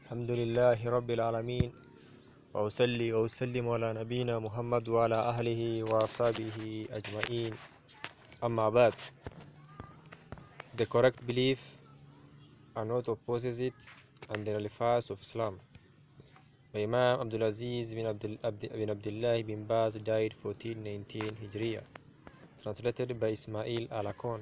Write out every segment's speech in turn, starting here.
الحمد لله رب العالمين وأصلي وأسلم على نبينا محمد وعلى أهله وأصحابه أجمعين. أما بعد, the correct belief and what opposes it and the religions of Islam. Imam Abdulaziz bin Abdullah bin Baz died 1419 Hijriya, translated by Ismail Alakon.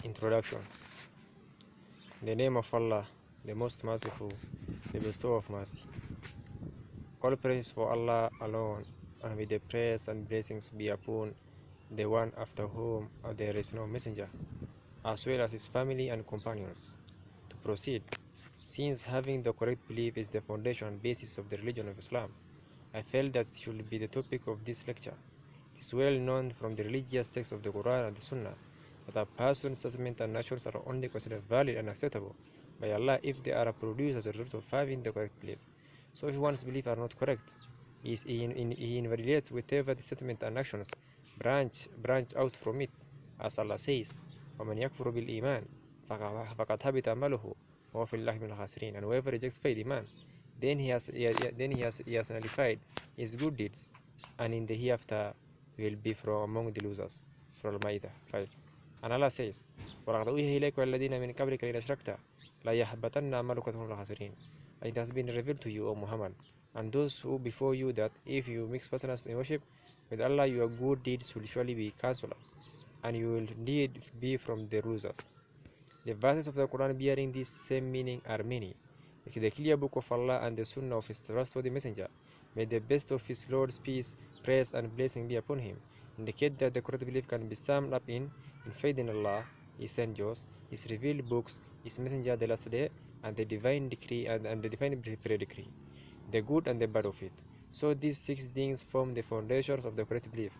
Introduction. In the name of Allah, the most merciful, the bestower of mercy. All praise for Allah alone, and with the praise and blessings be upon the one after whom there is no messenger, as well as his family and companions. To proceed, since having the correct belief is the foundation and basis of the religion of Islam, I felt that it should be the topic of this lecture. It is well known from the religious texts of the Quran and the Sunnah that a person's statements and actions are only considered valid and acceptable by Allah if they are produced as a result of having the correct belief. So if one's beliefs are not correct, he invalidates whatever the statement and actions branch out from it, as Allah says, وَمَنْ يَكْفُرُ بِالْإِيمَانِ فَقَدْ حَبِطَ عَمَلُهُ وَهُوَ فِي اللَّهِ مِنَ الْخَاسِرِينَ. And whoever rejects faith, Iman, then he has nullified his good deeds, and in the hereafter will be from among the losers. Surah Al-Ma'idah 5. And Allah says, وَلَقَدْ أُوحِيَ إِلَيْكَ وَالَّذِينَ مِنْ قَبْلِكَ لَئِنْ أَشْرَكْتَ لَيَحْبَطَنَّ عَمَلُكَ وَتَكُونَنَّ مِنَ الْخَاسِرِينَ. It has been revealed to you, O Muhammad, and those who before you, that if you mix partners in worship with Allah, your good deeds will surely be cancelled, and you will indeed be from the losers. The verses of the Quran bearing this same meaning are many. The clear book of Allah and the Sunnah of His trustworthy Messenger, may the best of His Lord's peace, praise, and blessing be upon him, indicate that the correct belief can be summed up in faith in Allah, His angels, His revealed books, His Messenger, the last day, and the divine decree and the divine pre-decree, the good and the bad of it. So these six things form the foundations of the correct belief,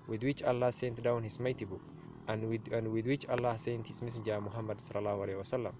with which Allah sent down His mighty book, and with which Allah sent His Messenger Muhammad sallallahu alaihi wasallam.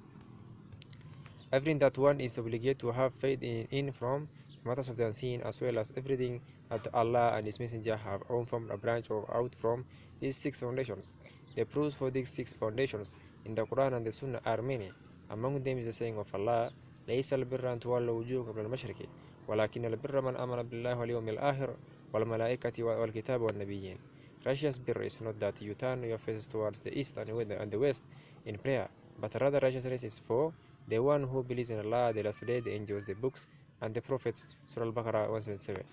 Everything that one is obligated to have faith in from matters of the unseen, as well as everything that Allah and His Messenger have formed a branch or out from these six foundations. The proofs for these six foundations in the Quran and the Sunnah are many. Among them is the saying of Allah, لَيْسَ الْبِرَّ أَن تُوَلُّوا وُجُوهَكُمْ قِبَلَ الْمَشْرِقِ وَلَكِنَّ الْبِرَّ مَنْ آمَنَ بِاللَّهِ وَالْيَوْمِ الْآخِرِ وَالْمَلَائِكَةِ وَالْكِتَابِ وَالنَّبِيِّينَ. Righteous birr is not that you turn your faces towards the east and the west in prayer, but rather righteousness is for the one who believes in Allah, the last day, the angels, the books, and the prophets. Surah Al-Baqarah 177.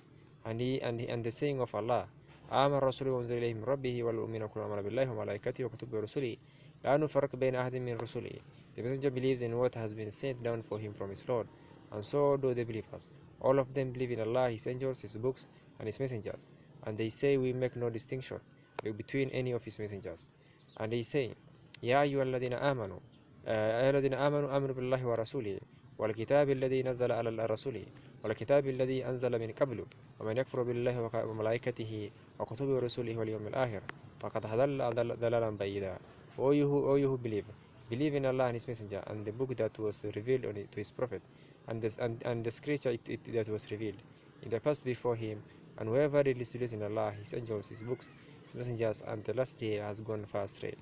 And the saying of Allah, آمن الرسول وأنزل إليه من ربه والمؤمنون كلهم آمن بالله وملائكته وكتبه ورسله لا نفرق بين أحد من رسله. The messenger believes in what has been sent down for him from his Lord, and so do the believers. All of them believe in Allah, His angels, His books, and His messengers. And they say we make no distinction between any of His messengers. And they say, يا أيها الذين آمنوا آمنوا بالله ورسوله والكتاب الذي نزل على الرسول والكتاب الذي أنزل من قبل ومن يكفر بالله وملائكته وكتبه ورسله واليوم الآخر فقد ضل ضلالا بعيدا. O you who believe in Allah and His Messenger, and the book that was revealed to His Prophet, and the scripture that was revealed in the past before him, and whoever believes in Allah, His angels, His books, His messengers, and the last day has gone far astray.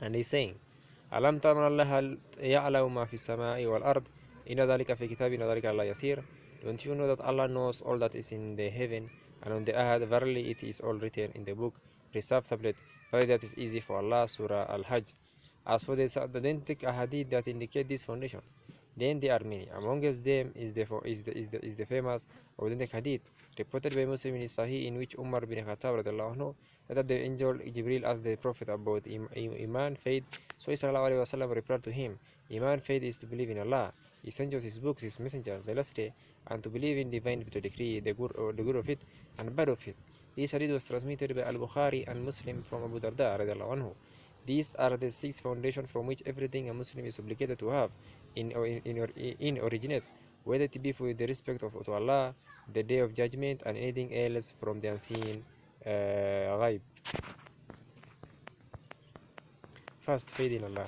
And he's saying, أَلَمْ تَرَ اللَّهَ يَعْلَمُ مَا فِي السَّمَاءِ وَالْأَرْضِ إِنَّ ذَلِكَ فِي كِتَابٍ وَذَلِكَ عَلَى يَسِيرٍ. Don't you know that Allah knows all that is in the heaven and on the earth? Verily it is all written in the book, preserved tablet. Verily that is easy for Allah. Surah Al-Hajj. As for the authentic ahadith that indicate these foundations, then they are many. Amongst them is the famous authentic hadith reported by Muslim in Sahih, in which Umar bin Khattab radiallahu anhu, that the angel Jibril asked the Prophet about Iman, faith. So Sallallahu Alaihi Wasallam replied to him, Iman, faith is to believe in Allah, His angels, His books, His messengers, the last day, and to believe in divine decree, the good of it and bad of it. This hadith was transmitted by Al-Bukhari and Muslim from Abu Darda radiallahu anhu. These are the six foundations from which everything a Muslim is obligated to have in originates, whether it be for the respect to Allah, the day of judgment, and anything else from the unseen ghaib. First, faith in Allah.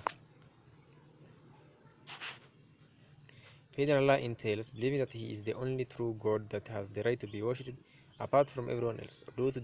Faith in Allah entails believing that He is the only true God that has the right to be worshipped apart from everyone else, due to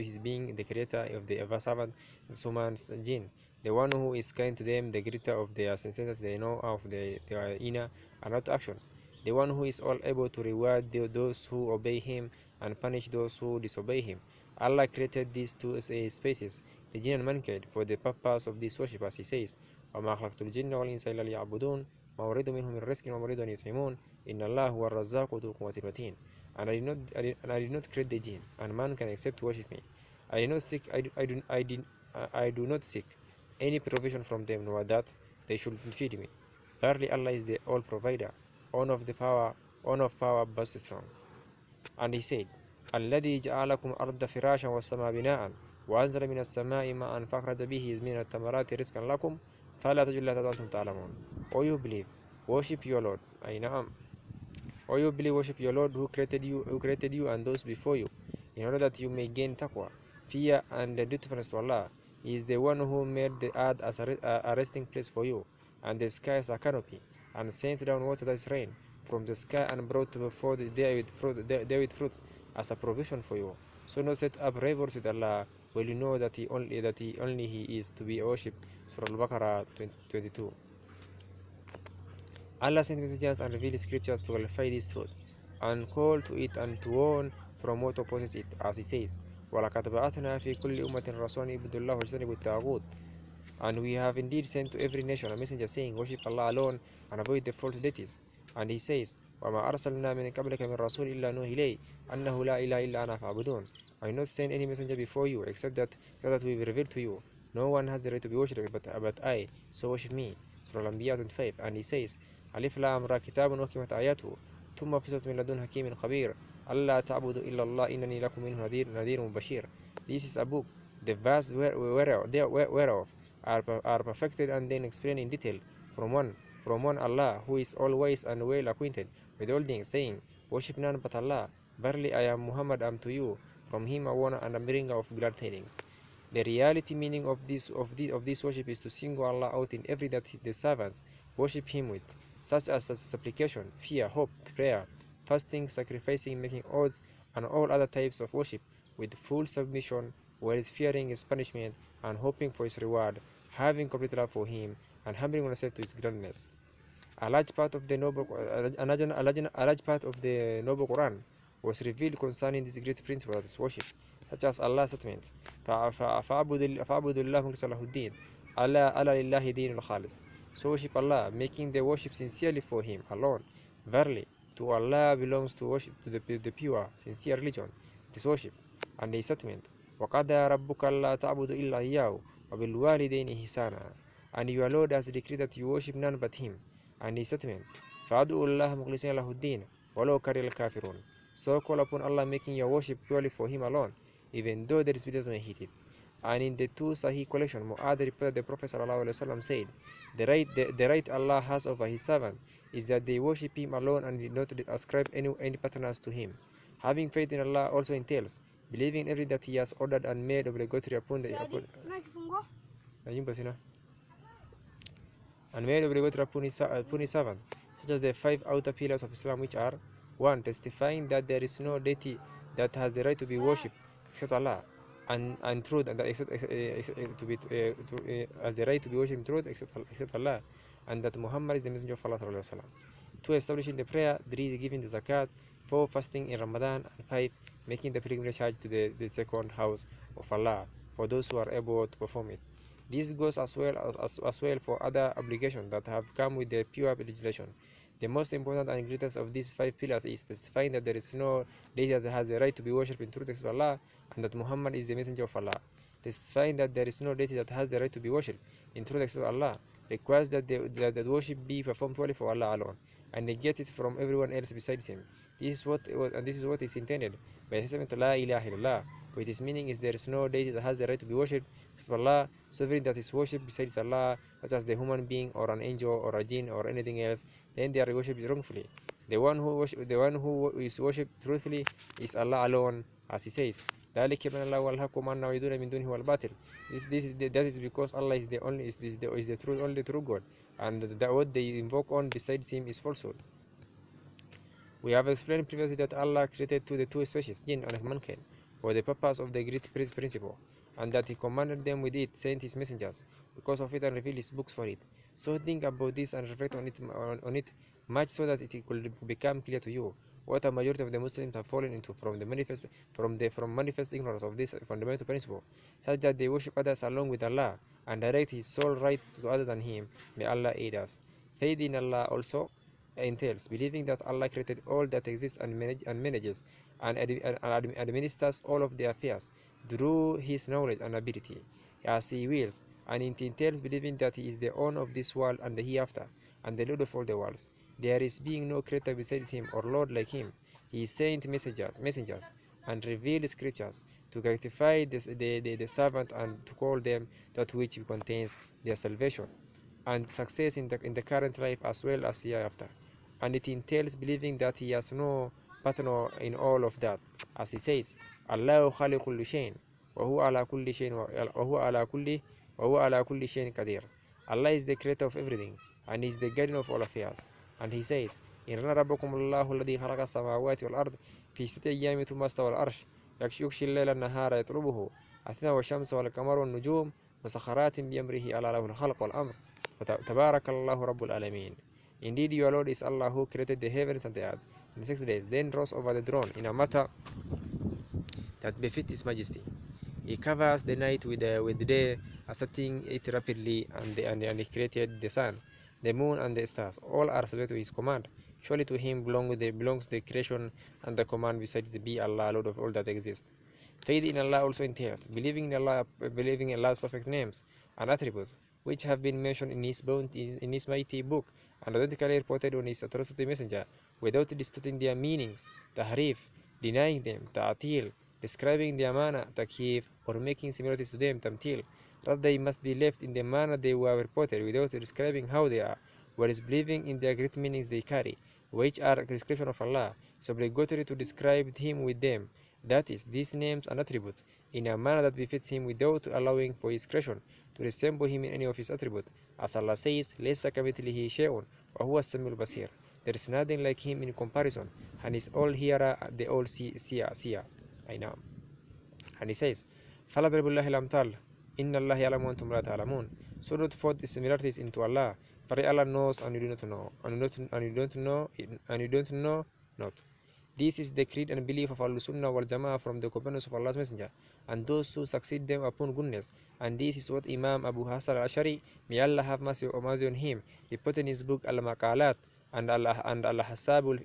His being the creator of the ever-servant, the humans, and jinn, the one who is kind to them, the greater of their sentences they know of their inner and outer actions, the one who is all able to reward those who obey Him and punish those who disobey Him. Allah created these two species, the jinn and mankind, for the purpose of this worship, as He says, وَمَا خَلَقْتُ الْجِنَّ وَالْإِنسَ إِلَّا لِيَعْبُدُونَ ما أريد منهم من رزق وما أريد أن يطعمون إن الله هو الرزاق ذو القوة المتين. And I did not create the jinn and mankind except to worship me. I do not seek any provision from them, nor that they should feed me. Verily Allah is the all provider, on of power, but strong. And He said, الذي جعلكم أرض فراشا والسماء بناء وأنزل من السماء ماء فأخرج به من الثمرات رزقا لكم فلا تجعلوا الله وأنتم تعلمون. O you believe, worship your Lord. O you believe, worship your Lord who created you and those before you, in order that you may gain taqwa, fear and dutifulness to Allah. He is the one who made the earth as a resting place for you, and the sky as a canopy, and sent down water that is rain from the sky, and brought forth therewith fruits as a provision for you. So not set up rivals with Allah, will you know that He is to be worshipped. Surah Al-Baqarah 22. Allah sent messengers and revealed scriptures to clarify this truth, and call to it and to warn from what opposes it, as He says, وَلَقَدْ بَعَثْنَا فِي كُلِّ أُمَّةٍ رَسُولًا اعْبُدُوا اللَّهَ وَاجْتَنِبُوا الطَّاغُوتَ. And we have indeed sent to every nation a messenger saying, worship Allah alone and avoid the false deities. And He says, وَمَا أَرْسَلْنَا مِنْ قَبْلِكَ مِنْ رَسُولٍ إِلَّا نُوحِي إِلَيْهِ أَنَّهُ لَا إِلَهَ إِلَّا أَنَا فَاعْبُدُونِ. I have not sent any messenger before you except that we will reveal to you, no one has the right to be worshipped but I, so worship me. Surah Al-Anbiya 25. And He says, ألف لام را كتاب أحكمت آياته ثم فصلت من لدن حكيم خبير ألا تعبدوا إلا الله إنني لكم منه نذير وبشير. This is a book, the verse whereof are perfected and then explained in detail from one Allah, who is always and well acquainted with all things, saying, worship none but Allah. Verily I am Muhammad, am to you from Him a warner and a bringer of glad tidings. The reality meaning of this worship is to single Allah out in every that the servants worship Him with, such as supplication, fear, hope, prayer, fasting, sacrificing, making oaths, and all other types of worship, with full submission, whereas fearing His punishment and hoping for His reward, having complete love for Him, and humbling oneself to His grandness. A large part of the noble Quran was revealed concerning this great principle, that is worship, such as Allah's statements, فَأَعْبُدُ اللَّهَ مُخْلِصًا لَهُ الدِّينَ أَلَا لِلَّهِ دِينُ الْخَالِصِ. So worship Allah, making the worship sincerely for Him alone. Verily, to Allah belongs to worship, to the pure, sincere religion, this worship. And His statement, وَقَضَى رَبُّكَ أَلَّا تَعْبُدُوا إِلَّا إِيَّاهُ وَبِالْوَالِدَيْنِ إِحْسَانًا. And your Lord has decreed that you worship none but Him. And His statement, فَأَدْعُوا اللَّهَ مُخْلِصِينَ لَهُ الدِّينَ وَلَوْ كَرِهَ الْكَافِرُونَ. So call upon Allah, making your worship purely for Him alone, even though the disbelievers may hate it. And in the two Sahih collection, Mu'adh reported the Prophet ﷺ said, the right Allah has over His servant is that they worship Him alone and did not ascribe any partners to Him. Having faith in Allah also entails believing in everything that He has ordered and made obligatory upon His servant, such as the 5 outer pillars of Islam, which are: 1. Testifying that there is no deity that has the right to be worshipped except Allah, and truth, and that as the right to be worshipped in truth except Allah, and that Muhammad is the messenger of Allah sallallahu alaihi wasallam. 2. Establishing the prayer. 3. Giving the zakat. 4. Fasting in Ramadan. And 5. Making the pilgrimage Hajj to the second house of Allah for those who are able to perform it. This goes as well for other obligations that have come with the pure legislation. The most important and greatest of these 5 pillars is testifying that there is no deity that has the right to be worshipped in truth except Allah, and that Muhammad is the messenger of Allah. Testifying that there is no deity that has the right to be worshipped in truth except Allah requires that the worship be performed purely for Allah alone, and negate it from everyone else besides Him. This is what is intended by the statement La ilaha illallah, for its meaning is there is no deity that has the right to be worshipped except Allah, sovereign that is worshipped besides Allah, such as the human being or an angel or a jinn or anything else, then they are worshipped wrongfully. The one who is worshipped truthfully is Allah alone, as He says, ذلك بأن الله والحق ما يعبدون من دونه والباطل. That is because Allah is the only is the true only true God, and what they invoke on besides Him is falsehood. We have explained previously that Allah created the two species, jinn and mankind, for the purpose of the great principle, and that He commanded them with it, sent His messengers because of it, and revealed His books for it. So think about this and reflect on it much, so that it could become clear to you what a majority of the Muslims have fallen into from manifest ignorance of this fundamental principle, such that they worship others along with Allah and direct His sole rights to other than Him. May Allah aid us. Faith in Allah also entails believing that Allah created all that exists and manages and administers all of the affairs through His knowledge and ability as He wills, and it entails believing that He is the owner of this world and the hereafter, and the Lord of all the worlds. There is being no creator besides Him or Lord like Him. He sent messengers and revealed scriptures to gratify the servant and to call them that which contains their salvation and success in the current life as well as hereafter. And it entails believing that He has no partner in all of that, as He says, Allahu khaliqu kulli shayin wa huwa ala kulli shayin wa huwa ala kulli shayin qadir. Allah is the creator of everything and is the guardian of all affairs. And He says, Inna rabbakum Allahu alladhi khalaqa as-samawati wal ard fi sittati ayyamin thumma istawa al-arsh yaghshi al-layla an-nahara yatlubuhu athna wash-shamsa wal-qamara wan-nujum musakhkharatin bi amrihi ala lahu al-khalq wal-amr tabarakallahu rabbul alamin. Indeed, your Lord is Allah who created the heavens and the earth in 6 days, then rose over the throne in a matter that befits His majesty. He covers the night with the day, asserting it rapidly, and He created the sun, the moon, and the stars. All are subject to His command. Surely to Him belongs the creation and the command, besides the be Allah, Lord of all that exists. Faith in Allah also entails believing in Allah's perfect names and attributes, which have been mentioned in His mighty book and authentically reported on His authoritative messenger, without distorting their meanings, tahrif, denying them, ta'atil, describing their manner, takyif, or making similarities to them, tamthil. Rather, they must be left in the manner they were reported, without describing how they are, whereas believing in their great meanings they carry, which are a description of Allah. It's obligatory to describe Him with them, that is, these names and attributes, in a manner that befits Him, without allowing for His creation to resemble Him in any of His attributes. As Allah says, لَيْسَ كَمِثْلِهِ شَيْءٌ وَهُوَ السَّمِيعُ الْبَصِيرُ. There is nothing like Him in comparison, and He's all hearer, the all seer. I know. And He says, فَلَا ضَرِبُ اللَّهِ الْأَمْثَالَ إِنَّ اللَّهَ يَعْلَمُ وَأَنْتُمْ لَا تَعْلَمُونَ. So don't force the similarities into Allah, for Allah knows and you do not know, and you don't know not. This is the creed and belief of Al-Sunnah wal Jama'ah from the companions of Allah's Messenger and those who succeed them upon goodness. And this is what Imam Abu Hasan al-Ashari, may Allah have mercy on him, reported in his book Al-Maqalat and Al-Hasab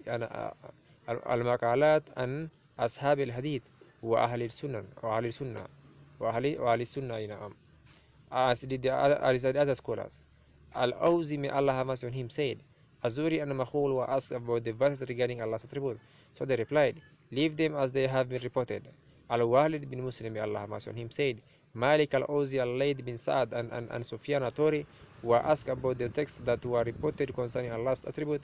Al-Maqalat and Ashab al-Hadith wa Ahli Sunnah wa Ahli Sunnah, as did the other scholars. Al-Awzi, may Allah have mercy on him, said, Azuri and Makhul were asked about the verses regarding Allah's attribute. So they replied, leave them as they have been reported. Al-Walid bin Muslim, may Allah have mercy on him, said, Malik al-Awzi, al-Layd bin Sa'ad, and Sufyan al-Thawri were asked about the texts that were reported concerning Allah's attribute.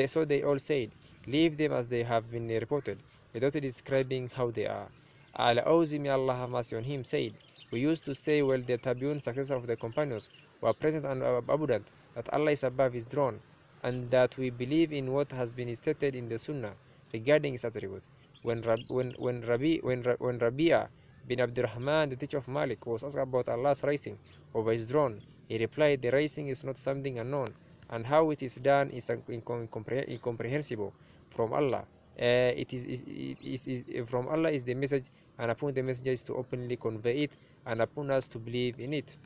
So they all said, leave them as they have been reported, without describing how they are. Al-Awzi, may Allah have mercy on him, said, we used to say, well, the Tabi'un, successor of the companions, were present and abundant, that Allah is above His throne, and that we believe in what has been stated in the Sunnah regarding His attributes. When Rabi'a bin Abdurrahman, the teacher of Malik, was asked about Allah's rising over His throne, he replied, the rising is not something unknown, and how it is done is incomprehensible from Allah. From Allah is the message, and upon the messenger is to openly convey it, and upon us to believe in it.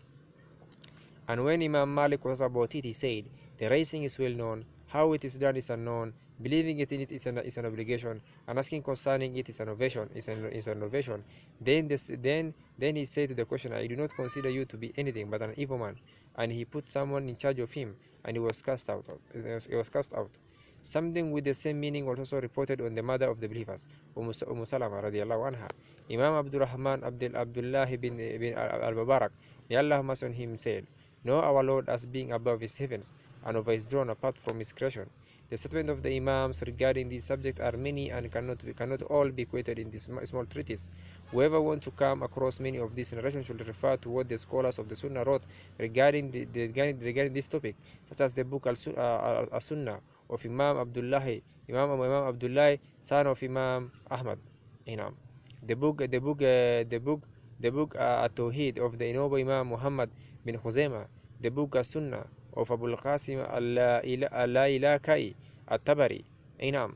And when Imam Malik was about it, he said, the rising is well known, how it is done is unknown, believing it in it is an obligation, and asking concerning it is an innovation. Then he said to the questioner, I do not consider you to be anything but an evil man. And he put someone in charge of him, and he was cast out. Something with the same meaning was also reported on the mother of the believers, Salama radiallahu anha. Imam Abdurrahman Abdullah bin al-Mubarak, may Allah have mercy on him, said, know our Lord as being above His heavens and over His throne apart from His creation. The statement of the Imams regarding this subject are many and cannot all be quoted in this small treatise. Whoever wants to come across many of these narrations should refer to what the scholars of the Sunnah wrote regarding this topic, such as the book Al-Sunnah of Imam Abdullah, son of Imam Ahmad. Inam. The book At-Tawheed of the Noble Imam Muhammad bin Khuzaimah. The book As-Sunnah of Abu al-Qasim al-Ilakai at-Tabari. Inam.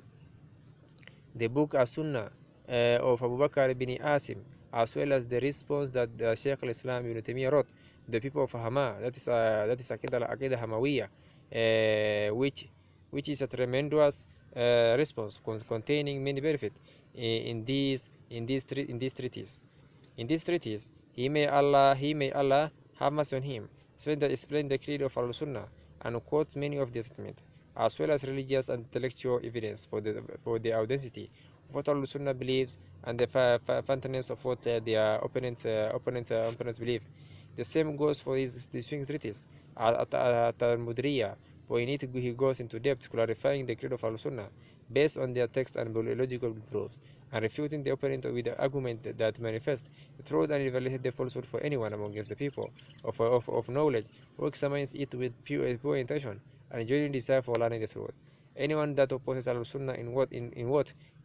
The book As-Sunnah of Abu Bakr bin Asim, as well as the response that Shaykh al-Islam Ibn Taymiyyah wrote, the people of Hama, that is Aqidah Hamawiyah, which is a tremendous response containing many benefits in this treatise. In this treatise, he may Allah have mercy on him, explain the creed of Al-Sunnah and quote many of the statements, as well as religious and intellectual evidence for the authenticity of what Al-Sunnah believes and the fantasyness of what their opponents believe. The same goes for his distinct treatise At-Mudriya, for in it he goes into depth clarifying the creed of Al-Sunnah based on their text and logical proofs, and refuting the opponent with the argument that manifests the truth and invalidate the falsehood for anyone amongst the people of knowledge who examines it with pure intention and genuine desire for learning the truth. Anyone that opposes Al-Sunnah in what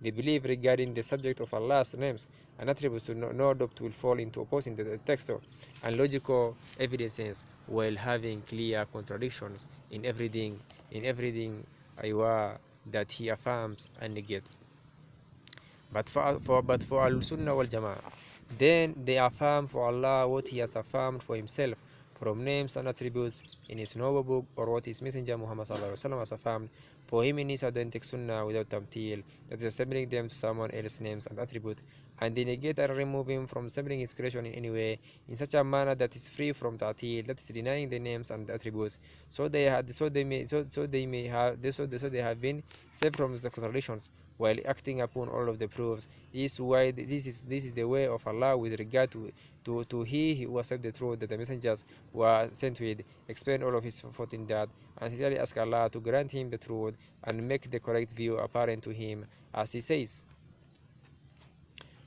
they believe regarding the subject of Allah's names and attributes to no doubt will fall into opposing the text and logical evidences, while having clear contradictions in everything that he affirms and negates. But for Al-Sunnah wal Jama'ah, then they affirm for Allah what he has affirmed for himself from names and attributes in his noble book, or what his messenger Muhammad has affirmed for him in his authentic Sunnah without tamthil, that is assembling them to someone else's names and attributes, and they negate and remove him from assembling his creation in any way in such a manner that is free from ta'til, that is denying the names and the attributes. So they have been saved from the contradictions while acting upon all of the proofs. This is the way of Allah with regard to he who accepts the truth that the messengers were sent with, explain all of his fault in that, and sincerely ask Allah to grant him the truth and make the correct view apparent to him, as he says,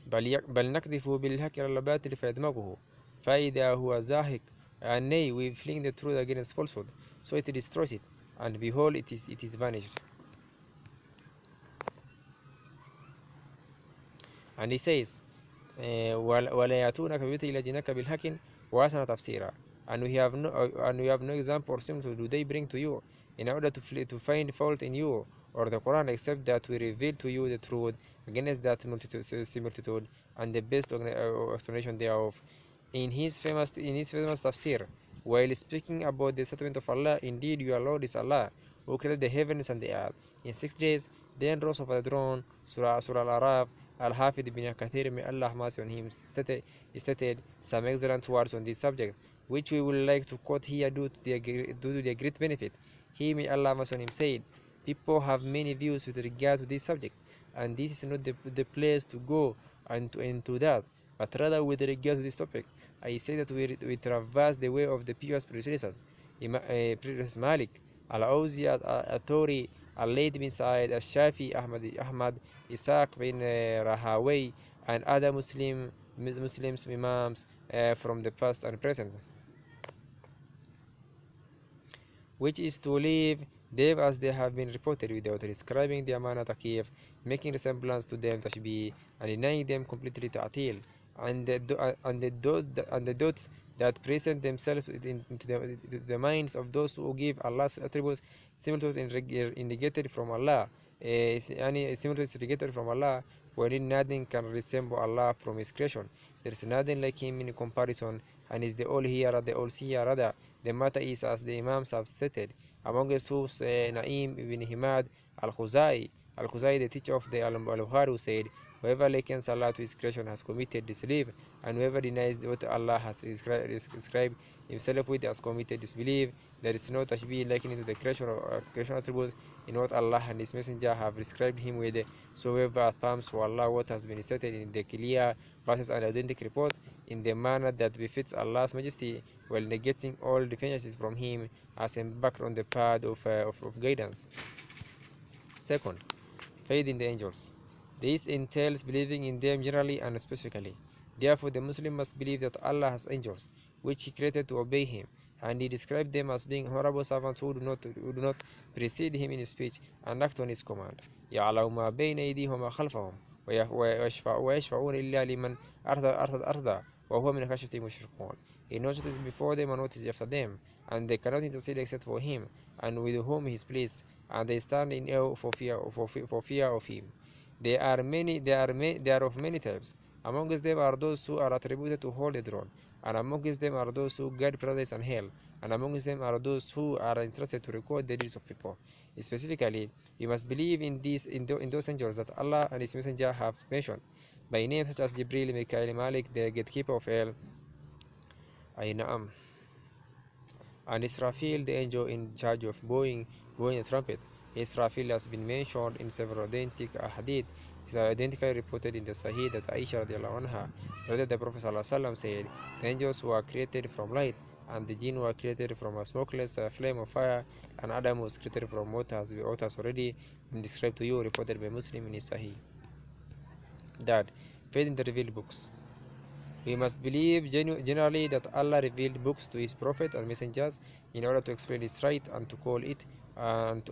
بل نقذف بالحق على الباطل فيدمغه فإذا هو زاهق, and nay, we fling the truth against falsehood, so it destroys it, and behold, it is vanished. And he says, ولا يأتونك بمثل إلا جئناك بالحق وأحسن تفسيرا, and we have no example or similitude do they bring to you in order to find fault in you or the Quran, except that we reveal to you the truth against that similitude and the best explanation thereof. In his famous tafsir, while speaking about the settlement of Allah, indeed your Lord is Allah, who created the heavens and the earth in 6 days, then rose over the throne. Surah Al-Araf. Al-Hafid ibn Kathir, may Allah have mercy on him, stated some excellent words on this subject, which we would like to quote here due to their great benefit. He, may Allah have mercy on him, said, people have many views with regard to this subject, and this is not the place to go into that, but rather with regard to this topic. I say that we traverse the way of the pious predecessors, Malik, Al-Awzi, Al-Thawri, Al-Layth bin Sa'id, Al-Shafi, Ahmad, Ishaq bin Rahaway, and other Muslims Imams from the past and present, which is to leave them as they have been reported without describing their manner taqif, making resemblance to them tashbih, and denying them completely ta'til, and the doubts that present themselves into the minds of those who give Allah's attributes similitudes indicated from Allah. Similitudes indicated from Allah, for indeed nothing can resemble Allah from His creation. There is nothing like Him in comparison, and is the all-hearer, the all-seer. Rather, the matter is as the Imams have stated, amongst whose Na'im ibn Himad al-Khuzai, the teacher of the Al-Bukhari, who said, whoever likens Allah to His creation has committed disbelief, and whoever denies what Allah has described Himself with has committed disbelief. There is no tashbih likening to the creation attributes in what Allah and His Messenger have described Him with. So whoever affirms for Allah what has been stated in the clear verses and authentic reports in the manner that befits Allah's Majesty, while negating all deficiencies from Him, has embarked on the path of guidance. Second, faith in the angels. This entails believing in them generally and specifically. Therefore, the Muslim must believe that Allah has angels, which He created to obey Him, and He described them as being honorable servants who do not precede Him in speech and act on His command. يعلم ما بين أيديهم وما خلفهم ويشفعون إلا لمن أرضى وهو من خشيته مشفقون. He knows what is before them and what is after them, and they cannot intercede except for Him, and with whom He is pleased, and they stand in awe for fear of Him. They are of many types. Amongst them are those who are attributed to hold the throne, and amongst them are those who guide paradise and hell, and amongst them are those who are entrusted to record the deeds of people. Specifically, we must believe in those angels that Allah and His Messenger have mentioned by name, such as Jibril, Mikael, Malik, the gatekeeper of hell, Ainam, and Israfil, the angel in charge of blowing a trumpet. Israfil has been mentioned in several authentic hadith. It is identically reported in the Sahih that Aisha radiallahu anha related the Prophet ﷺ said, the angels were created from light, and the jinn were created from a smokeless flame of fire, and Adam was created from water, as already been described to you, reported by Muslim in his Sahih. That faith in the revealed books. We must believe generally that Allah revealed books to His Prophet and messengers in order to explain His right and to call it and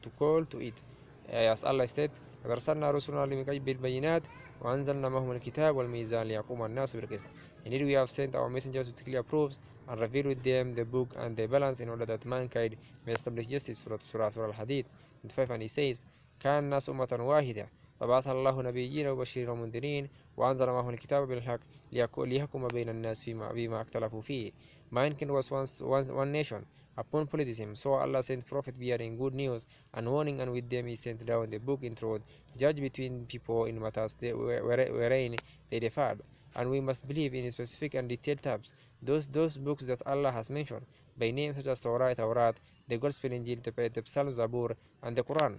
to call to it. As Allah said, قد أرسلنا رسلنا بالبينات وأنزلنا معهم الكتاب والميزان ليقوم الناس بالقسط. Indeed, we have sent our messengers with clear proofs and revealed with them the book and the balance in order that mankind may establish justice. Surah Al-Hadid 25, and He says, كان الناس أمة واحدة فبعث الله نبيين وبشرين ومنذرين وأنزل معهم الكتاب بالحق ليحكم بين الناس فيما اختلفوا فيه. Mankind was once one nation upon polytheism, so Allah sent prophet bearing good news and warning, and with them He sent down the book in truth to judge between people in matters wherein they differed. And we must believe in specific and detailed terms those books that Allah has mentioned by name, such as Tawrat, the Gospel, Injil, the Psalms, Zabur, and the Quran.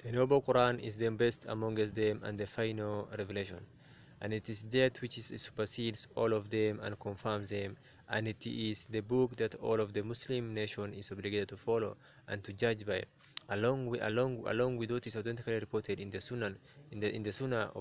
The noble Quran is the best amongst them and the final revelation, and it is that which supersedes all of them and confirms them, and it is the book that all of the Muslim nation is obligated to follow and to judge by, along with what is authentically reported in the Sunnah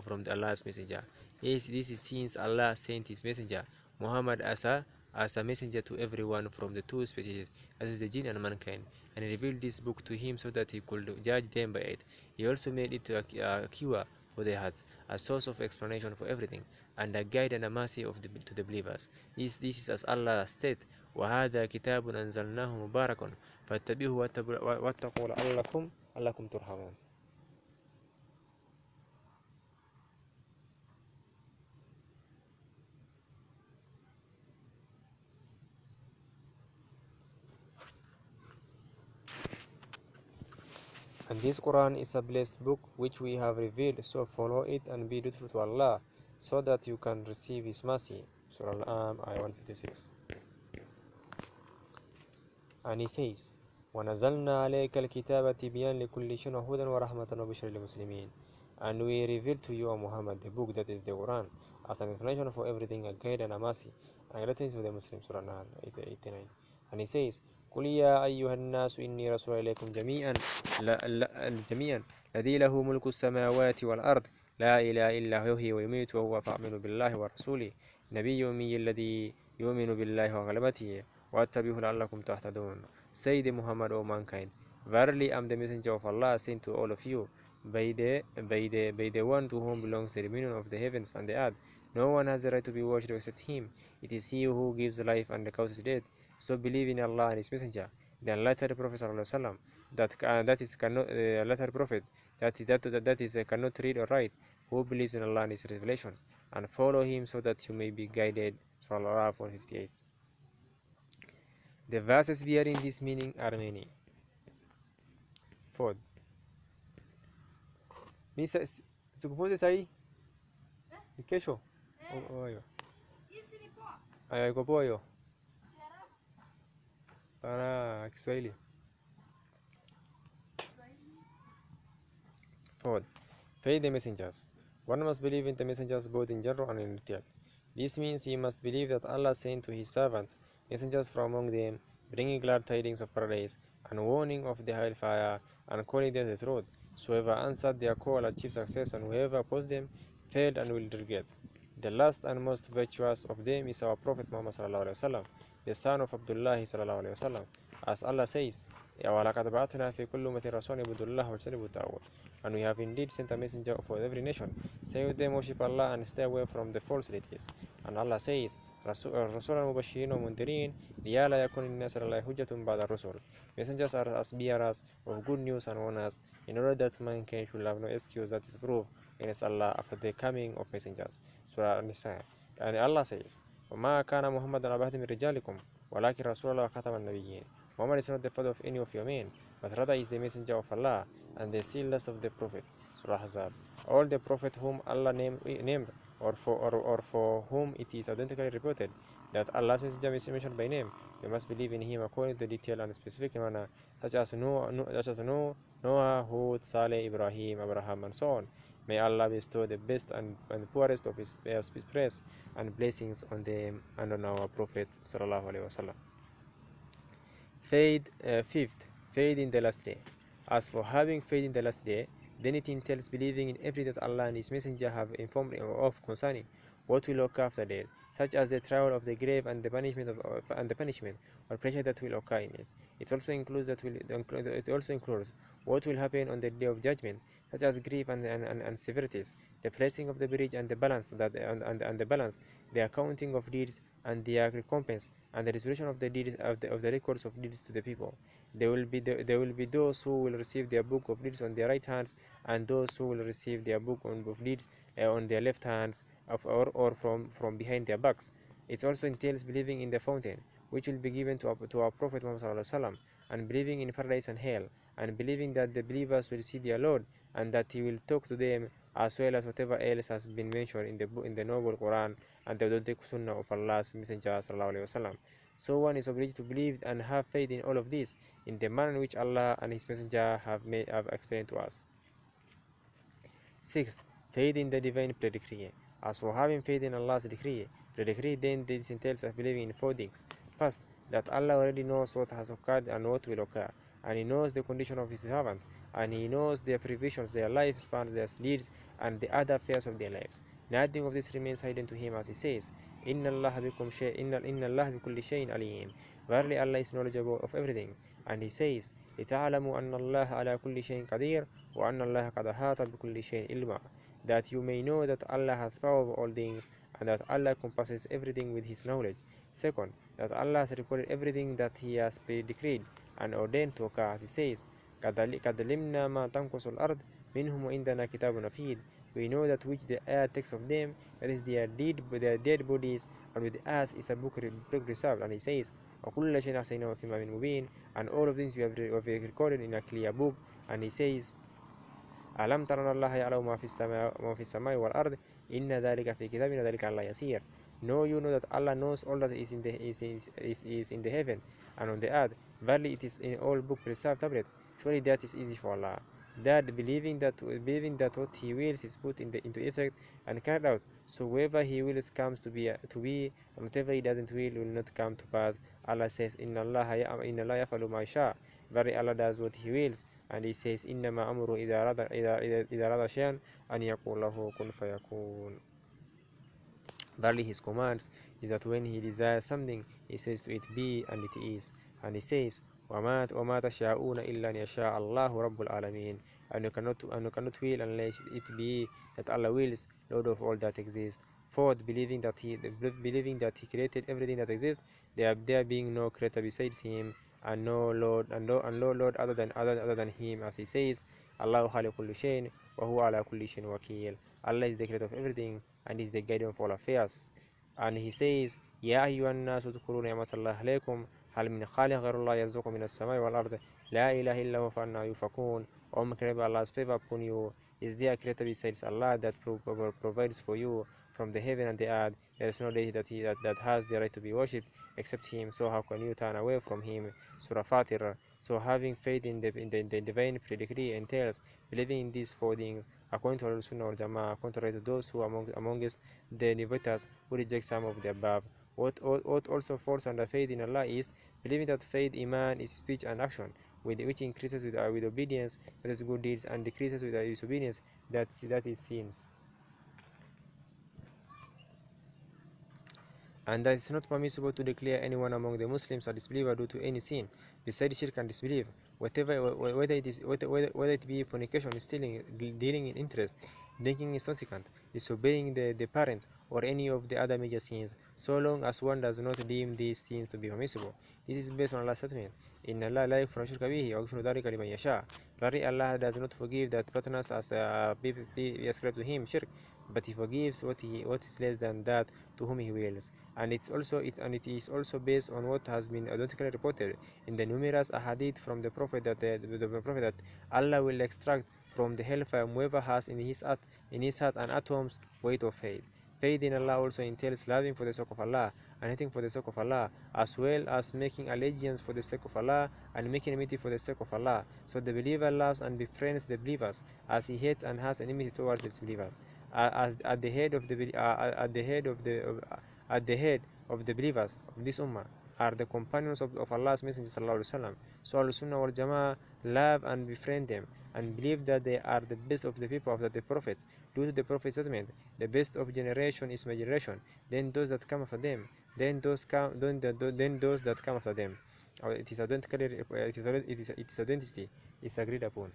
from Allah's Messenger. Yes, this is since Allah sent His Messenger Muhammad as a messenger to everyone from the two species, that is the jinn and mankind, and He revealed this book to him so that he could judge them by it. He also made it a cure for their hearts, a source of explanation for everything, and a guide and a mercy to the believers. This is as Allah stated, وَهَذَا كِتَابٌ أَنزَلْنَاهُ مُبَارَكٌ فَاتَّبِعُوهُ وَاتَّقُوا لَعَلَّكُمْ تُرْحَمُونَ. And this Quran is a blessed book which we have revealed, so follow it and be dutiful to Allah, so that you can receive His mercy. Surah Al-An'am, Ayah 156. And He says, وَنَزَلْنَا عَلَيْكَ الْكِتَابَ تِبْيَانًا لِكُلِّ شَيْءٍ وَهُدًى وَرَحْمَةً وَبُشْرًا لِلْمُسْلِمِينَ. And we revealed to you, O Muhammad, the book that is the Quran, as an explanation for everything, a guide and a mercy, and greetings to the Muslims. Surah Al-Nahl 89. And He says, قل يا أيها الناس إني رسول إليكم جميعا الذي له ملك السماوات والأرض لا إله إلا هو يحيي ويميت وهو فآمنوا بالله ورسوله نبي أمي الذي يؤمن بالله وكلمته واتبعوه لعلكم تهتدون. Say the Muhammad, O mankind, verily I am the messenger of Allah sent to all of you by the one to whom belongs the dominion of the heavens and the earth. No one has the right to be worshipped except Him. It is He who gives life and causes death. So believe in Allah and His Messenger, the enlightened Prophet ﷺ, that is cannot read or write, who believes in Allah and His revelations, and follow Him so that you may be guided. Surah 158. The verses bearing this meaning are many. Fourth, Misa, ¿se ahí? ¿De qué show? Ayoko po yo. Para Kiswahili. Fourth, faith the messengers. One must believe in the messengers both in general and in detail. This means he must believe that Allah sent to his servants messengers from among them, bringing glad tidings of paradise and warning of the hellfire and calling them to the truth. So whoever answered their call achieved success, and whoever opposed them failed and will regret. The last and most virtuous of them is our Prophet Muhammad sallallahu alaihi wasallam, the son of Abdullah sallallahu alaihi wasallam. As Allah says, وَلَقَدْ بَعَثْنَا فِي كُلِّ أُمَّةٍ رَسُولًا يَعْبُدُوا اللَّهَ وَيَجْتَنِبُوا الطَّاغُوتَ. And we have indeed sent a messenger for every nation, saying with them, worship Allah and stay away from the false deities. And Allah says, رَسُولًا مُبَشِّرِينَ وَمُنذِرِينَ لِئَلَّا يَكُونَ لِلنَّاسِ عَلَى اللَّهِ حُجَّةٌ بَعْدَ الرُّسُلِ. Messengers are as bearers of good news and warners, in order that mankind should have no excuse that is proved against Allah after the coming of messengers. Surah An-Nisa. And Allah says, وَمَا كَانَ مُحَمَّدٌ عَبْدًا مِنْ رِجَالِكُمْ وَلَكِنْ رَسُولَ اللَّهِ وَخَاتَمَ النَّبِيِّينَ. Muhammad is not the father of any of your men, but rather is the messenger of Allah and the sealess of the Prophet. Surah Ahzab. All the Prophet whom Allah named or for whom it is authentically reported that Allah's messenger is mentioned by name, you must believe in him according to the detailed and specific manner, such as Noah, Hud, Saleh, Ibrahim, Abraham, and so on. May Allah bestow the best and poorest of his praise and blessings on them and on our Prophet sallallahu alaihi wasallam. Fifth, faith in the last day. As for having faith in the last day, then it entails believing in everything that Allah and His Messenger have informed of concerning what will occur after death, such as the trial of the grave and the punishment or pressure that will occur in it. It also includes what will happen on the day of judgment, such as grief and severities, the placing of the bridge and the balance, the accounting of deeds and their recompense, and the distribution of the deeds of the records of deeds to the people. There will be those who will receive their book of deeds on their right hands, and those who will receive their book of deeds on their left hands, or from behind their backs. It also entails believing in the fountain, which will be given to our Prophet Muhammad, and believing in paradise and hell, and believing that the believers will see their Lord, and that He will talk to them, as well as whatever else has been mentioned in the Noble Quran and the authentic Sunnah of Allah's Messenger sallallahu alaihi wasallam. So one is obliged to believe and have faith in all of this, in the manner in which Allah and His Messenger have explained to us. Sixth, faith in the divine decree. As for having faith in Allah's decree, then this entails believing in four things. First, that Allah already knows what has occurred and what will occur, and He knows the condition of His servants, and He knows their provisions, their lifespan, their needs, and the other affairs of their lives. Nothing of this remains hidden to Him, as He says, Inna Allah bikulli shayin alim. Verily Allah is knowledgeable of everything. And He says, لِتَعْلَمُوا أَنَّ اللَّهَ عَلَى كُلِّ شَيْءٍ قَدِيرٌ وَأَنَّ اللَّهَ قَدْ أَحَاطَ بِكُلِّ شَيْءٍ عِلْمًا. That you may know that Allah has power over all things, and that Allah encompasses everything with His knowledge. Second, that Allah has recorded everything that He has decreed and ordained to occur, as He says, قَدْ عَلِمْنَا مَا تَنْقُصُ الْأَرْضُ مِنْهُمْ وَعِنْدَنَا كِتَابٌ حَفِيظٌ. We know that which the earth takes of them, that is their dead bodies, and with us is a book reserved. And He says, وَكُلَّ شَيْءٍ أَحْصَيْنَاهُ فِي إِمَامٍ مُبِينٍ. And all of things we have recorded in a clear book. And He says, أَلَمْ تَرَ أَنَّ اللَّهَ يَعْلَمُ مَا فِي السَّمَاءِ وَالْأَرْضِ إِنَّ ذَلِكَ فِي كِتَابٍ وَذَلِكَ عَلَى اللَّهِ يَسِيرٌ. Know you know that Allah knows all that is in the heaven and on the earth. Verily it is in all book preserved tablet. Surely that is easy for Allah. That believing that what He wills is put into effect and carried out. So whoever He wills comes to be, and whatever He doesn't will not come to pass. Allah says, Inna Allah yaf'alu ma yasha. Verily Allah does what He wills. And He says, Innama amru idha rada shay'an an yaqul lahu kun fayakun. Verily His commands is that when He desires something, He says to it, be, and it is. And He says, وَمَا تَشَاءُونَ إِلَّا أَنْ يَشَاءَ اللَّهُ رَبُّ الْعَالَمِينَ. And you cannot will unless it be that Allah wills, Lord of all that exists. Fourth, believing that He created everything that exists, there being no creator besides Him, and no Lord other than Him, as He says, Allahu khaliqu kulli shayin wa huwa ala kulli shayin wakil. Allah is the creator of everything and is the guardian of all affairs. And He says, يا أيها الناس اذكروا نعمة الله عليكم هل من خالق غير الله يرزقكم من السماء والأرض لا إله إلا هو فأنى يؤفكون. O Allah's favor upon you, is there a creator besides Allah that provides for you from the heaven and the earth. There is no deity that has the right to be worshipped except Him. So how can you turn away from Him? Surah Fatir. So having faith in the divine decree entails believing in these four things, according to Al-Sunnah wal Jama'ah, contrary to those who amongst the innovators who reject some of the above. What also falls under faith in Allah is believing that faith, iman, is speech and action, which increases with obedience, that is good deeds, and decreases with disobedience, that is sins. And that it's not permissible to declare anyone among the Muslims a disbeliever due to any sin, besides shirk and disbelief, whether it be fornication, stealing, dealing in interest, drinking intoxicant, disobeying the parents, or any of the other major sins, so long as one does not deem these sins to be permissible. This is based on Allah's statement, إن الله لا يغفر شرك به ويغفر ذلك لمن يشاء. Verily Allah does not forgive that partners as be ascribed to Him shirk, but He forgives what is less than that to whom He wills. And it is also based on what has been authentically reported in the numerous ahadith from the Prophet that Allah will extract from the hellfire whoever has in his heart an atom's weight of faith. Faith in Allah also entails loving for the sake of Allah and hating for the sake of Allah, as well as making allegiance for the sake of Allah and making enmity for the sake of Allah. So the believer loves and befriends the believers, as he hates and has enmity towards his believers. At the head of the believers of this ummah are the companions of Allah's Messenger sallallahu alaihi wasallam. So Al-Sunnah wal Jama'ah love and befriend them and believe that they are the best of the people after the Prophet. Due to the Prophet's statement, the best of generation is my generation, then those that come after them, then those that come after them. Its identity is agreed upon.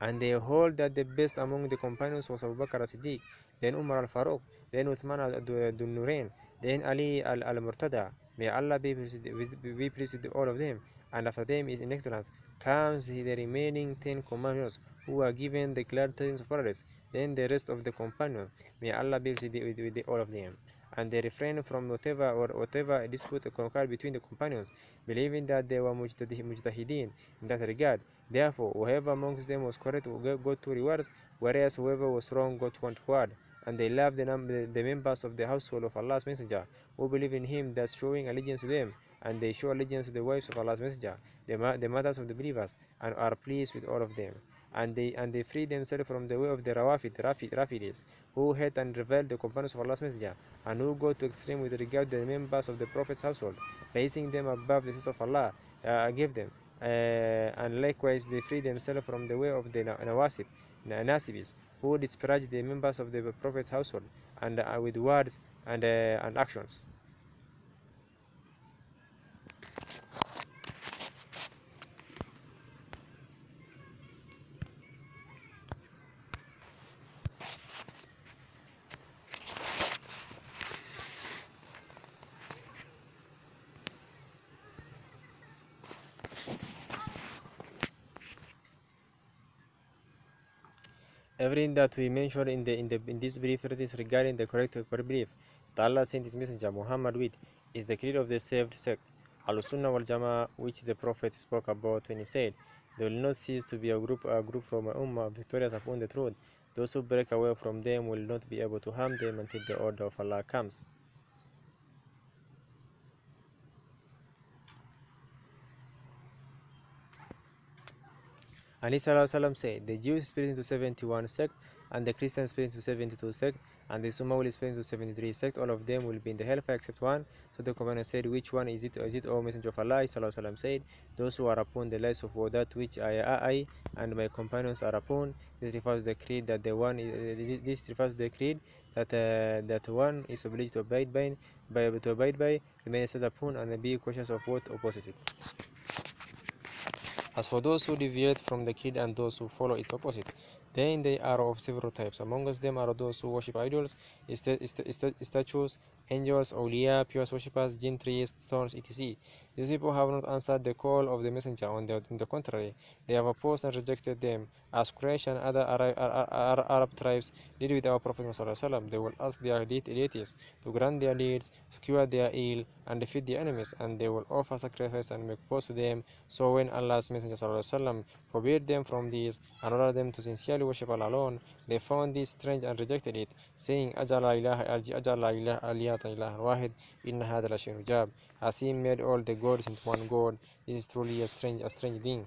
And they hold that the best among the companions was Abu Bakr as-Siddiq, then Umar al-Faruq, then Uthman al-Nurayn, then Ali al-Murtada. May Allah be pleased with all of them. And after them is in excellence comes the remaining 10 companions who were given the glad tidings of paradise, then the rest of the companions. May Allah be pleased with all of them. And they refrain from whatever dispute occurred between the companions, believing that they were mujtahideen in that regard. Therefore, whoever amongst them was correct got 2 rewards, whereas whoever was wrong got 1 reward. And they love the members of the household of Allah's Messenger, who believe in Him, thus showing allegiance to them. And they show allegiance to the wives of Allah's Messenger, the mothers of the believers, and are pleased with all of them. And they free themselves from the way of the Rafidis, who hate and revile the companions of Allah's Messenger, and who go to extreme with regard to the members of the Prophet's household, placing them above the sins of Allah gave them. And likewise they free themselves from the way of the Nasibis, who disparage the members of the Prophet's household, and with words and actions. Everything that we mentioned in this brief treatise regarding the correct belief that Allah sent His Messenger Muhammad with is the creed of the saved sect, Al-Sunnah wal Jama'ah, which the Prophet spoke about when he said, "There will not cease to be a group from my ummah victorious upon the truth. Those who break away from them will not be able to harm them until the order of Allah comes." Ali Sallallahu said, "The Jews split into 71 sects, and the Christians split into 72 sects, and the Sunnah will split into 73 sects. All of them will be in the hellfire except one." So the companion said, "Which one is it, O Messenger of Allah?" Sallallahu said, "Those who are upon the lies of that which I and my companions are upon." This refers to the creed that that one is obliged to abide by, remain set upon, and be cautious of what opposes it. As for those who deviate from the creed and those who follow its opposite, then they are of several types. Amongst them are those who worship idols, statues, angels, awliya, pure worshippers, jinn, trees, stones, etc. These people have not answered the call of the messenger. On the contrary, they have opposed and rejected them. As Quraysh and other Arab tribes did with our Prophet ﷺ, they will ask their deities to grant their needs, to cure their ill, and defeat their enemies, and they will offer sacrifice and make vows to them. So when Allah's Messenger ﷺ forbade them from these and ordered them to sincerely only worship Allah alone. They found this strange and rejected it, saying, أجعل إله آلهة إله واحد إن هذا لشيء عجاب. As he made all the gods into one God, this is truly a strange thing.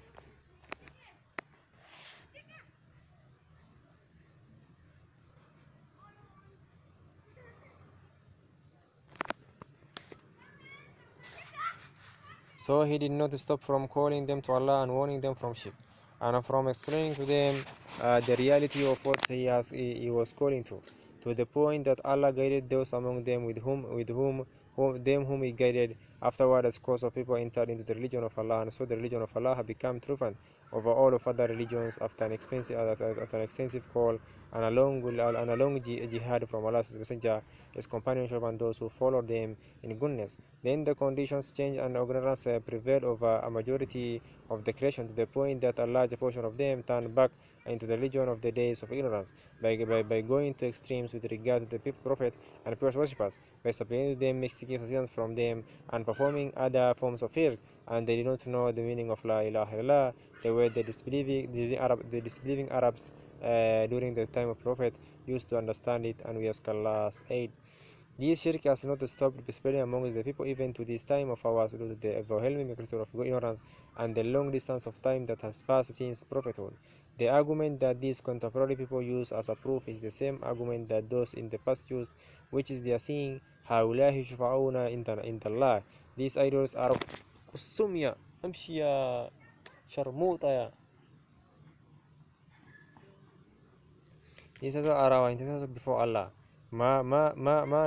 So he did not stop from calling them to Allah and warning them from shirk, and from explaining to them the reality of what he was calling to the point that Allah guided those among them whom he guided. Afterward, a scores of people entered into the religion of Allah, and so the religion of Allah had become triumphant over all of other religions after an extensive call and a long jihad from Allah's Messenger, His companionship, and those who followed them in goodness. Then the conditions changed and ignorance prevailed over a majority of the creation to the point that a large portion of them turned back into the religion of the days of ignorance by going to extremes with regard to the prophet and pure worshippers, by supplying them, seeking assistance from them, and performing other forms of shirk. And they did not know the meaning of La ilaha illallah. They were the disbelieving Arabs during the time of Prophet used to understand it, and we ask Allah's aid. This shirk has not stopped spreading amongst the people even to this time of ours due to the overwhelming magnitude of ignorance and the long distance of time that has passed since prophethood. The argument that these contemporary people use as a proof is the same argument that those in the past used, which is they are saying, هؤلاء شفعاؤنا عند الله. These idols are قسم امشي يا شرموطة يا. These are our intercessors before Allah. ما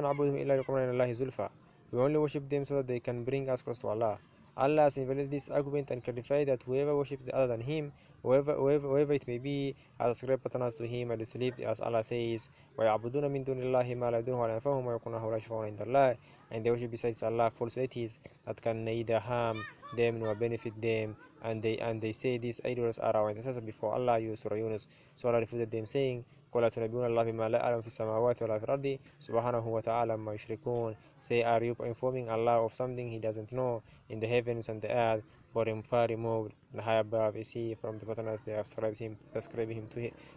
نعبدهم إلا ليقربونا إلى الله زلفى. We only worship them so that they can bring us close to Allah. Allah has invalidated this argument and clarified that whoever worships other than Him, whoever it may be, has ascribed patterns to Him and deceived, as Allah says, وَيَعْبُدُونَ مِن دُونِ اللَّهِ مَا لَا يَضُرُّهُمْ وَلَا يَنفَعُهُم وَيَقُولُونَ هَؤُلَاءِ شُفَعَاؤُنَا عِندَ اللَّهِ. And they worship besides Allah false deities that can neither harm them nor benefit them, and they say these idols are our intercessors before Allah. Surah Yunus. So Allah refuted them, saying, قُلْ أَتُنَبِّئُونَ اللَّهَ بِمَا لَا يَعْلَمُ فِي السَّمَاوَاتِ وَلَا فِي الْأَرْضِ سُبْحَانَهُ وَتَعَالَى عَمَّا يُشْرِكُونَ. Say, are you informing Allah of something He doesn't know? In the heavens and the earth, for Him far removed and high above is He from the patterns they have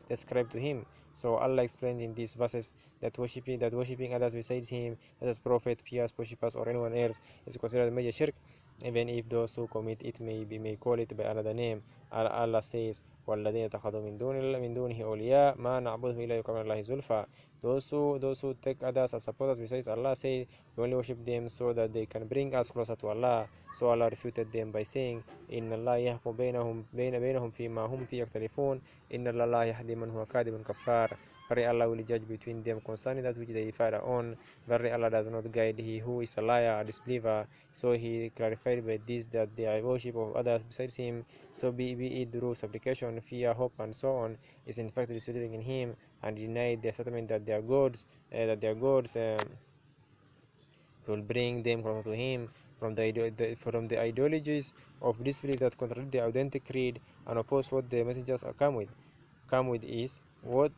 described to Him. So Allah explained in these verses that worshipping others besides Him, such as Prophet, pious worshippers, or anyone else, is considered major shirk, even if those who commit it may call it by another name. Allah says, وَالَّذِينَ اتَّخَذُوا مِن دُونِهِ أَوْلِيَاءَ مَا نَعْبُدُهُمْ إِلَّا لِيُقَرِّبُونَا إِلَى اللَّهِ زُلْفَىٰ. Those who take others as supporters besides Allah say, we only worship them so that they can bring us closer to Allah. So Allah refuted them by saying, إِنَّ اللَّهَ يَحْكُمُ بَيْنَهُمْ فِيمَا هُمْ فِيهِ يَخْتَلِفُونَ إِنَّ اللَّهَ لَا يَهْدِي مَنْ هُوَ كَاذِبٌ كَفَّارٌ. Verily Allah will judge between them concerning that which they differ on. Verily Allah does not guide he who is a liar, a disbeliever. So He clarified by this that their worship of others besides Him, so be it through supplication, fear, hope, and so on, is in fact disbelieving in Him, and denied the statement that their gods will bring them closer to Him from the ideologies of disbelief that contradict the authentic creed and oppose what the messengers come with is what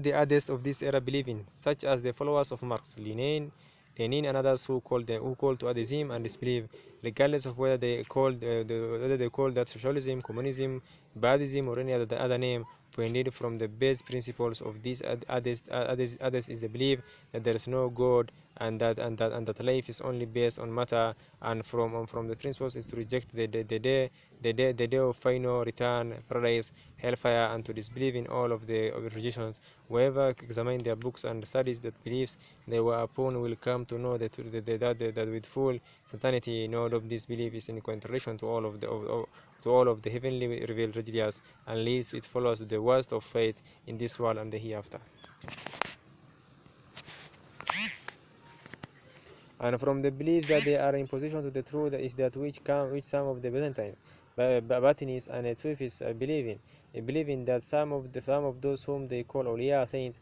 the others of this era believe in, such as the followers of Marx, Lenin, and others who call to atheism and disbelief, regardless of whether they call that socialism, communism, Baadism, or any other name. For indeed, from the base principles of these others is the belief that there is no God, and that life is only based on matter, and from the principles is to reject the day of final return, paradise, hellfire, and to disbelieve in all of the religions. Whoever examines their books and studies that beliefs they were upon will come to know that with full certainty no of this belief is in contradiction to all of the heavenly revealed religions, and least it follows the worst of faith in this world and the hereafter. And from the belief that they are in position to the truth is that which some of the Byzantines, Batinists, and Sufis believe in that some of those whom they call awliya, saints,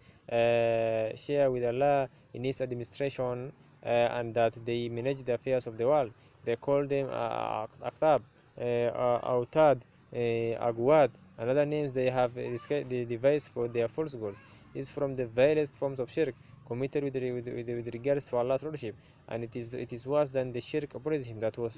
share with Allah in His administration, and that they manage the affairs of the world. They call them Aqtab, Autad, Agwad, and other names they have devised for their false gods. This is from the vilest forms of shirk, committed with regards to Allah's lordship, and it is worse than the shirk polytheism that was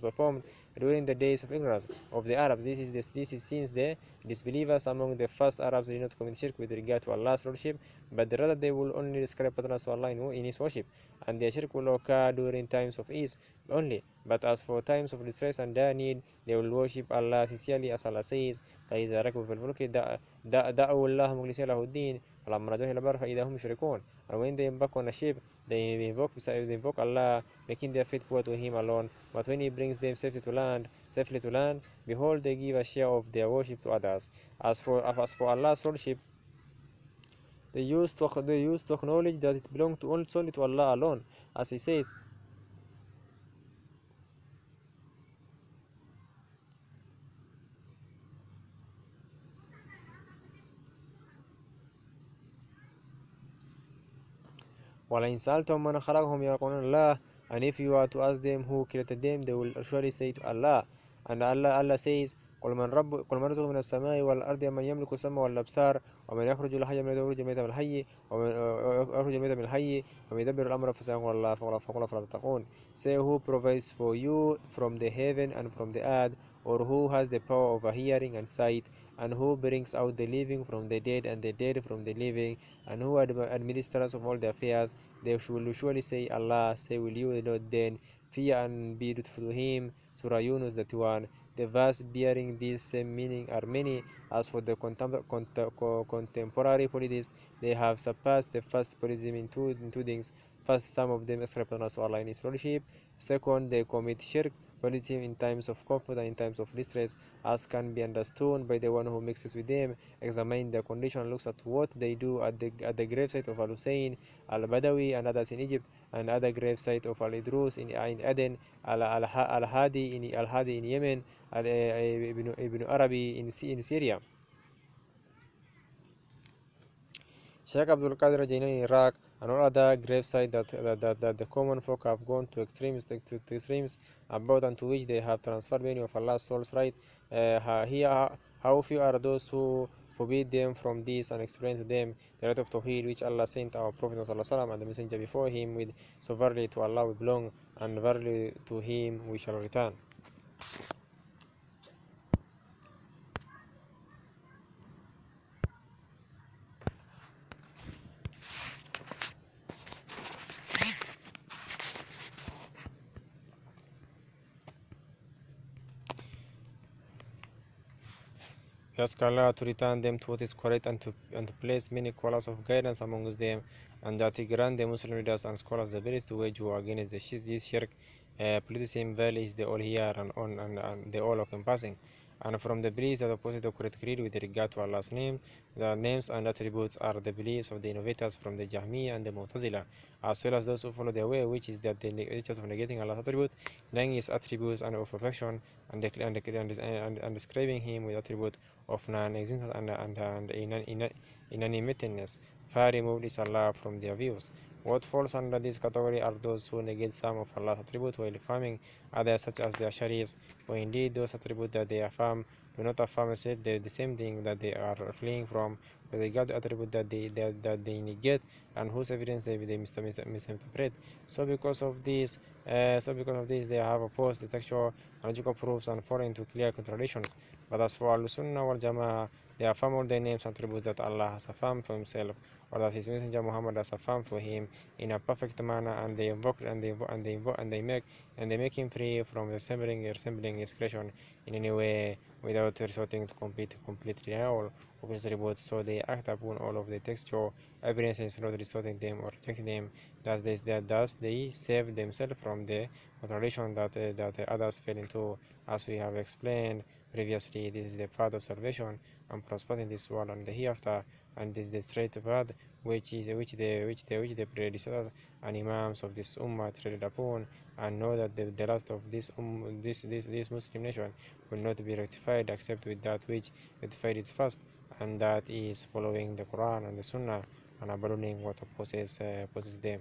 performed during the days of ignorance of the Arabs. This is since the disbelievers among the first Arabs did not commit shirk with regard to Allah's lordship, but rather they will only describe partners to Allah in His worship, and their shirk will occur during times of ease only. But as for times of distress and dire need, they will worship Allah sincerely, as Allah says, فإذا ركبوا في الفلك دعوا الله مخلصين له الدين فلما رجعوا إلى البر فإذا هم يشركون. And when they embark on a ship, they invoke Allah, making their faith poor to Him alone. But when He brings them safely to land, behold, they give a share of their worship to others. As for Allah's lordship, they used to acknowledge that it belonged solely to Allah alone, as He says, وَلَئِنْ سَأَلْتَهُمْ مَنْ خَلَقَهُمْ يَقُولُونَ اللَّهُ. And if you are to ask them who created them, they will surely say to Allah. And Allah says, قل من رزق من السماء والأرض من يملك السمع والأبصار ومن يخرج الحي من الحي ومن يخرج الميت من الحي ومن يدبر الأمر فسيقول الله فقل فلا تتقون. Say, who provides for you from the heaven and from the earth, or who has the power of hearing and sight, and who brings out the living from the dead and the dead from the living, and who administers of all the affairs. They will surely say Allah. Say, will you not then fear and be dutiful to Him? Surah Yunus 31. The verse bearing this same meaning are many. As for the contemporary polytheists, they have surpassed the first polytheism in two things. First, some of them ascribe to Allah in His lordship. Second, they commit shirk polytheism in times of comfort and in times of distress, as can be understood by the one who mixes with them. Examine their condition and looks at what they do at the gravesite of Al-Hussein, Al-Badawi, and others in Egypt, and other gravesite of Al-Idrus in Aden, Al-Hadi in Yemen, Ibn Arabi in Syria, Sheikh Abdul Qadir Jailani in Iraq, and all other gravesites that the common folk have gone to extremes about, and to which they have transferred many of Allah's souls. Right here, how few are those who forbid them from this and explain to them the right of Tawheed, which Allah sent our Prophet ﷺ and the Messenger before him with. So verily to Allah we belong, and verily to Him we shall return. We ask Allah to return them to what is correct, and to place many scholars of guidance amongst them, and that He grant the Muslim leaders and scholars the ability to wage war against this shirk. Polytheism verily is the all here and the all encompassing. And from the beliefs that oppose the correct creed with regard to Allah's name, the names and attributes are the beliefs of the innovators from the Jahmiyyah and the Mu'tazila, as well as those who follow their way, which is that the natures of negating Allah's attributes, denying His attributes and of perfection, and describing Him with attribute of non-existence and inanimateness. Far removed is Allah from their views. What falls under this category are those who negate some of Allah's attributes while affirming others, such as the Asharis, for indeed those attributes that they affirm do not affirm the same thing that they are fleeing from, with regard to attribute that they negate, and whose evidence they misinterpret. So because of this, they have opposed the textual and logical proofs and fallen into clear contradictions. But as for Al-Sunnah wal Jama'ah, they affirm all the names and attributes that Allah has affirmed for Himself, or that His Messenger Muhammad has affirmed for Him in a perfect manner, and they make Him free from resembling His creation in any way, without resorting to complete denial of His attributes. So they act upon all of the textual evidences, not resorting them or rejecting them. Thus they save themselves from the contradiction that others fell into. As we have explained previously, this is the path of salvation and prosperity in this world and the hereafter, and this is the straight path which the predecessors and imams of this ummah treaded upon, and know that the last of this Muslim nation will not be rectified except with that which rectified its first, and that is following the Quran and the Sunnah and abandoning what opposes them.